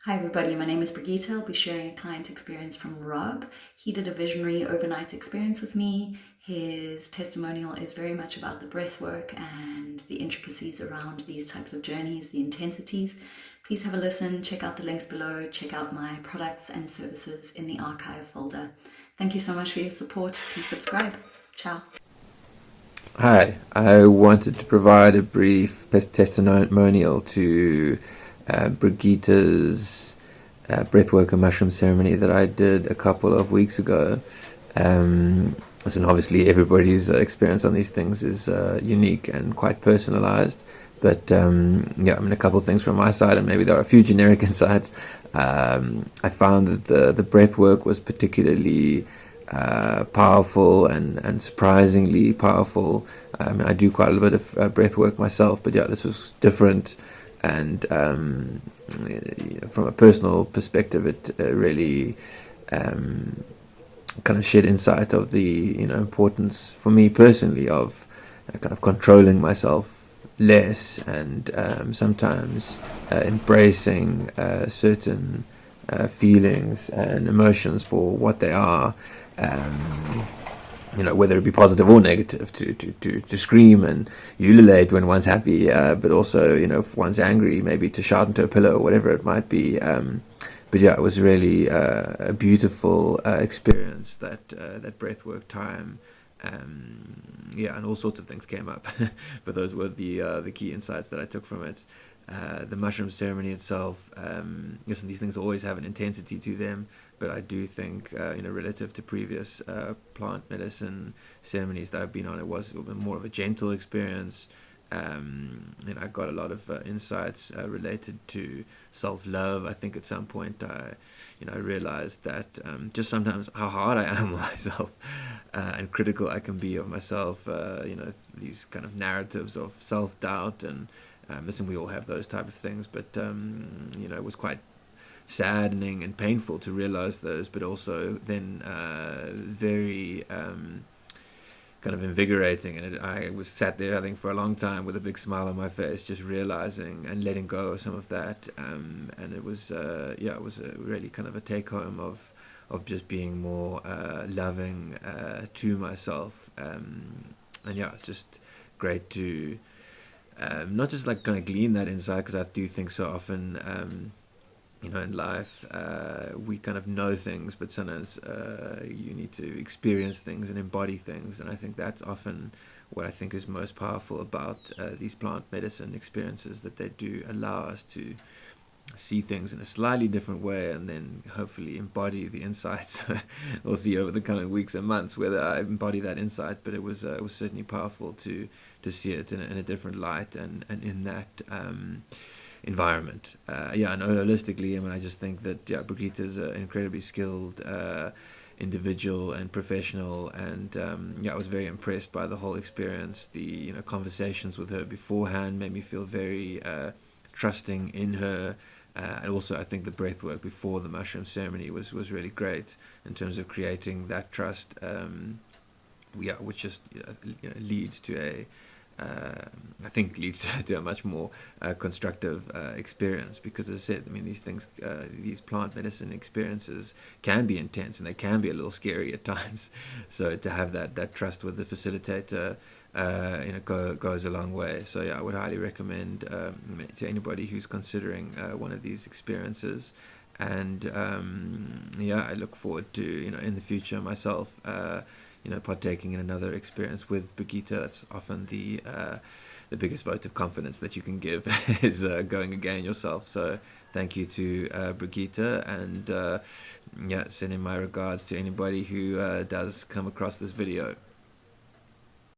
Hi everybody, my name is Brigitte. I'll be sharing a client experience from Rob. He did a visionary overnight experience with me. His testimonial is very much about the breathwork and the intricacies around these types of journeys, the intensities. Please have a listen, check out the links below, check out my products and services in the archive folder. Thank you so much for your support. Please subscribe. Ciao. Hi, I wanted to provide a brief testimonial to Brigitte's breathwork and mushroom ceremony that I did a couple of weeks ago. And obviously, everybody's experience on these things is unique and quite personalized. But a couple of things from my side, and maybe there are a few generic insights. I found that the breathwork was particularly powerful and surprisingly powerful. I do quite a little bit of breath work myself, but yeah, this was different. And from a personal perspective, it really kind of shed insight of the importance for me personally of kind of controlling myself less and sometimes embracing certain feelings and emotions for what they are, whether it be positive or negative, to scream and ululate when one's happy, but also, if one's angry, maybe to shout into a pillow or whatever it might be. But yeah, it was really a beautiful experience, that breathwork time. And all sorts of things came up, but those were the key insights that I took from it. The mushroom ceremony itself, listen, these things always have an intensity to them, but I do think, relative to previous plant medicine ceremonies that I've been on, it was more of a gentle experience. And I got a lot of insights related to self-love. I think at some point I realized that just sometimes how hard I am on myself and critical I can be of myself. These kind of narratives of self-doubt and listen, we all have those type of things, but it was quite saddening and painful to realize those, but also then very kind of invigorating. And I was sat there, I think, for a long time with a big smile on my face, just realizing and letting go of some of that. And it was, it was really kind of a take home of just being more loving to myself. And yeah, it's just great to not just like kind of glean that insight, because I do think so often, in life, we kind of know things, but sometimes you need to experience things and embody things. And I think that's often what I think is most powerful about these plant medicine experiences, that they do allow us to see things in a slightly different way and then hopefully embody the insights. We'll see over the coming weeks and months whether I embody that insight, but it was certainly powerful to see it in a different light and in that environment. And holistically, I just think that Brigitte is an incredibly skilled individual and professional, and I was very impressed by the whole experience. The conversations with her beforehand made me feel very trusting in her. And also, I think the breathwork before the mushroom ceremony was really great in terms of creating that trust, which just leads to I think leads to a much more constructive experience. Because, as I said, these things, these plant medicine experiences can be intense and they can be a little scary at times. So to have that trust with the facilitator, goes a long way. So I would highly recommend to anybody who's considering one of these experiences. And I look forward to in the future myself partaking in another experience with Brigitte. That's often the biggest vote of confidence that you can give is going again yourself. So thank you to Brigitte, and sending my regards to anybody who does come across this video.